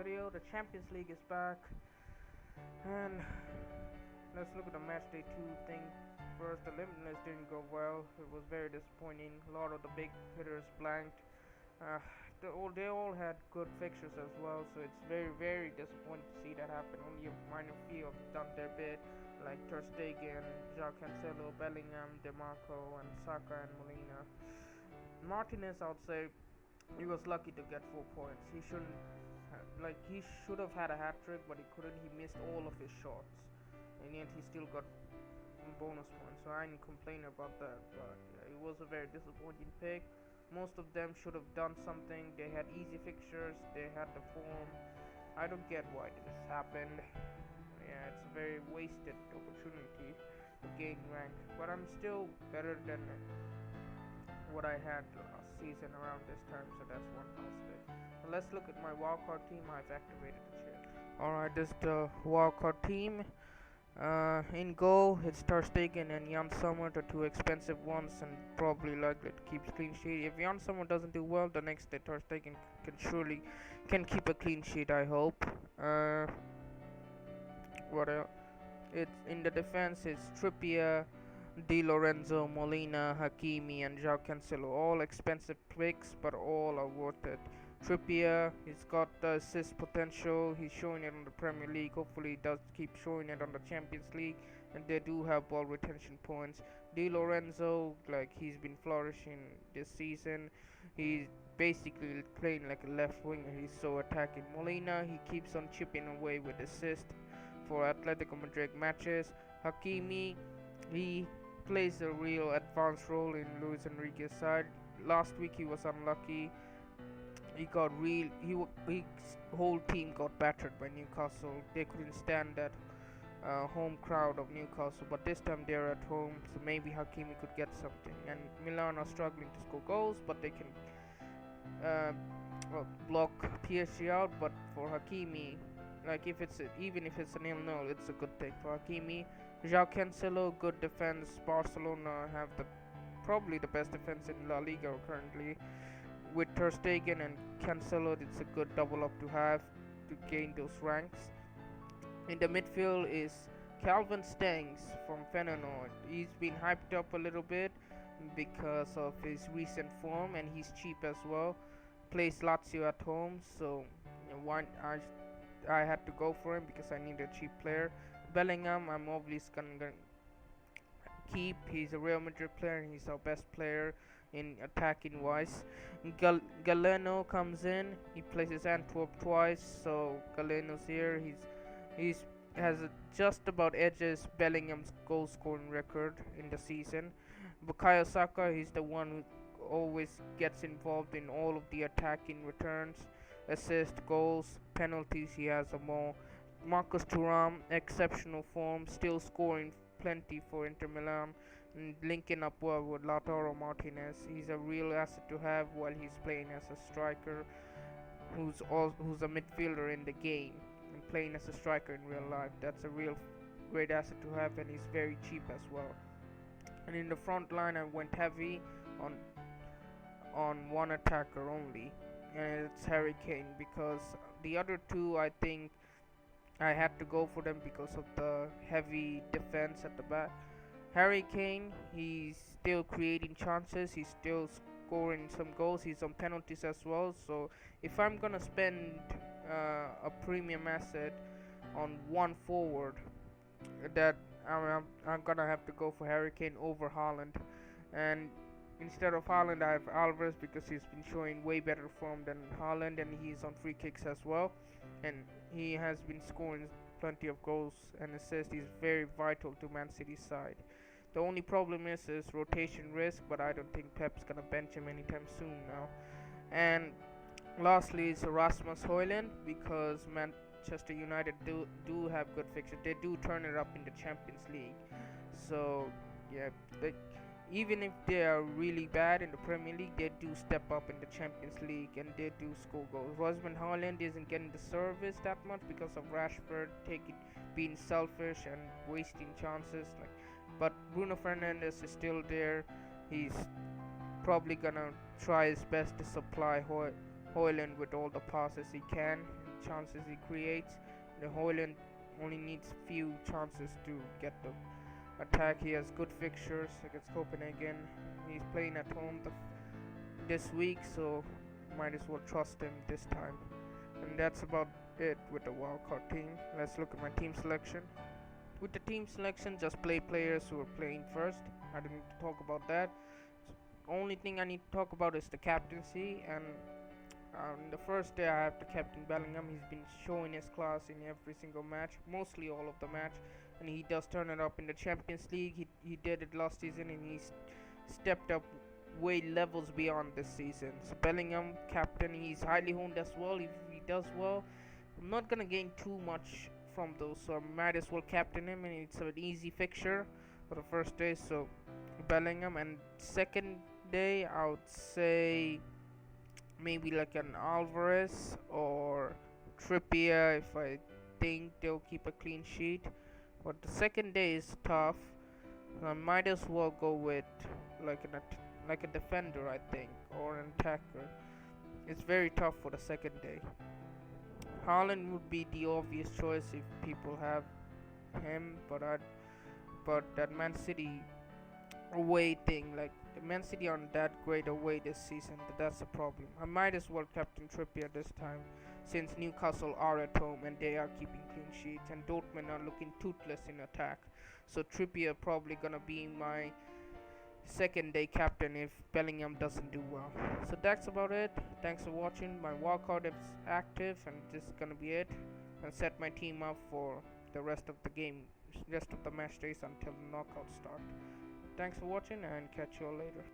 video. The Champions League is back, and let's look at the match day 2 thing first. The limitless didn't go well. It was very disappointing. A lot of the big hitters blanked. Uh, they all had good fixtures as well, so it's very disappointing to see that happen. Only a minor few have done their bit, like Ter Stegen, João Cancelo, Bellingham, DeMarco, and Saka and Molina. Martinez, I would say, he was lucky to get 4 points. He should have had a hat trick, but he couldn't. He missed all of his shots, and yet he still got bonus points. So I didn't complain about that, but it was a very disappointing pick. Most of them should have done something. They had easy fixtures. They had the form. I don't get why this happened. Yeah, it's a very wasted opportunity to gain rank, but I'm still better than what I had last season around this time, so that's one positive. Let's look at my wildcard team. I've activated the chair. Alright, this is the wildcard team. In goal, it's Ter Stegen and Jan Sommer, the two expensive ones, and probably likely to keep clean sheet. If Jan Sommer doesn't do well, the next day Ter Stegen can keep a clean sheet. I hope. What else? It's in the defense. It's Trippier, Di Lorenzo, Molina, Hakimi, and João Cancelo. All expensive picks, but all are worth it. Trippier, he's got the assist potential. He's showing it in the Premier League. Hopefully, he does keep showing it on the Champions League, and they do have ball retention points. Di Lorenzo, he's been flourishing this season. He's basically playing like a left winger. He's so attacking. Molina, he keeps on chipping away with assist for Atletico Madrid matches. Hakimi, he plays a real advanced role in Luis Enrique's side. Last week he was unlucky. His whole team got battered by Newcastle. They couldn't stand that home crowd of Newcastle, but this time they're at home, so maybe Hakimi could get something. And Milan are struggling to score goals, but they can block PSG out. But for Hakimi, even if it's a 0-0, it's a good thing for Hakimi. João Cancelo, good defense. Barcelona have probably the best defense in La Liga currently. With Ter Stegen and Cancelo, it's a good double up to have to gain those ranks. In the midfield is Calvin Stengs from Feyenoord. He's been hyped up a little bit because of his recent form, and he's cheap as well. Plays Lazio at home, so I had to go for him because I need a cheap player. Bellingham, I'm obviously gonna keep. He's a Real Madrid player, and he's our best player in attacking wise. Galeno comes in. He places Antwerp twice, so Galeno's here. He's has just about edges Bellingham's goal scoring record in the season. Bukayo Saka, he's the one who always gets involved in all of the attacking returns, assists, goals, penalties. He has them all. Marcus Thuram, exceptional form, still scoring plenty for Inter Milan, and linking up well with Lautaro Martinez. He's a real asset to have while he's playing as a striker, who's a midfielder in the game and playing as a striker in real life. That's a real great asset to have, and he's very cheap as well. And in the front line, I went heavy on one attacker only, and it's Harry Kane, because the other two, I think I had to go for them because of the heavy defense at the back. Harry Kane, he's still creating chances. He's still scoring some goals. He's on penalties as well. So if I'm gonna spend a premium asset on one forward, that I'm gonna have to go for Harry Kane over Haaland. And instead of Haaland, I have Alvarez because he's been showing way better form than Haaland, and he's on free kicks as well. And he has been scoring plenty of goals and assists. He's very vital to Man City's side. The only problem is rotation risk, but I don't think Pep's gonna bench him anytime soon now. And lastly is Rasmus Haaland, because Manchester United do have good fixtures. They do turn it up in the Champions League. So yeah, even if they are really bad in the Premier League, they do step up in the Champions League, and they do score goals. Rasmus Haaland isn't getting the service that much because of Rashford being selfish and wasting chances. But Bruno Fernandes is still there. He's probably gonna try his best to supply Haaland with all the passes he can. chances he creates. The Haaland only needs few chances to get the attack. He has good fixtures against Copenhagen. He's playing at home this week, so might as well trust him this time. And that's about it with the wildcard team. Let's look at my team selection. With the team selection, just play players who are playing first. I didn't need to talk about that. Only thing I need to talk about is the captaincy, and the first day I have the captain Bellingham. He's been showing his class in every single match, mostly all of the match, and he does turn it up in the Champions League. He did it last season, and he's stepped up way levels beyond this season. So Bellingham, captain, he's highly honed as well. If he does well, I'm not gonna gain too much from those, so I might as well captain him, and it's an easy fixture for the first day. So Bellingham, and second day I would say maybe like an Alvarez or Trippier if I think they'll keep a clean sheet. But the second day is tough. I might as well go with like a defender, I think, or an attacker. It's very tough for the second day. Haaland would be the obvious choice if people have him, but that Man City away thing, like the Man City aren't that great away this season, that's a problem. I might as well captain Trippier this time, since Newcastle are at home and they are keeping clean sheets, and Dortmund are looking toothless in attack. So Trippier probably gonna be my second day captain if Bellingham doesn't do well. So that's about it. Thanks for watching. My wildcard is active, and this is gonna be it. And set my team up for the rest of the match days until the knockouts start. Thanks for watching, and catch you all later.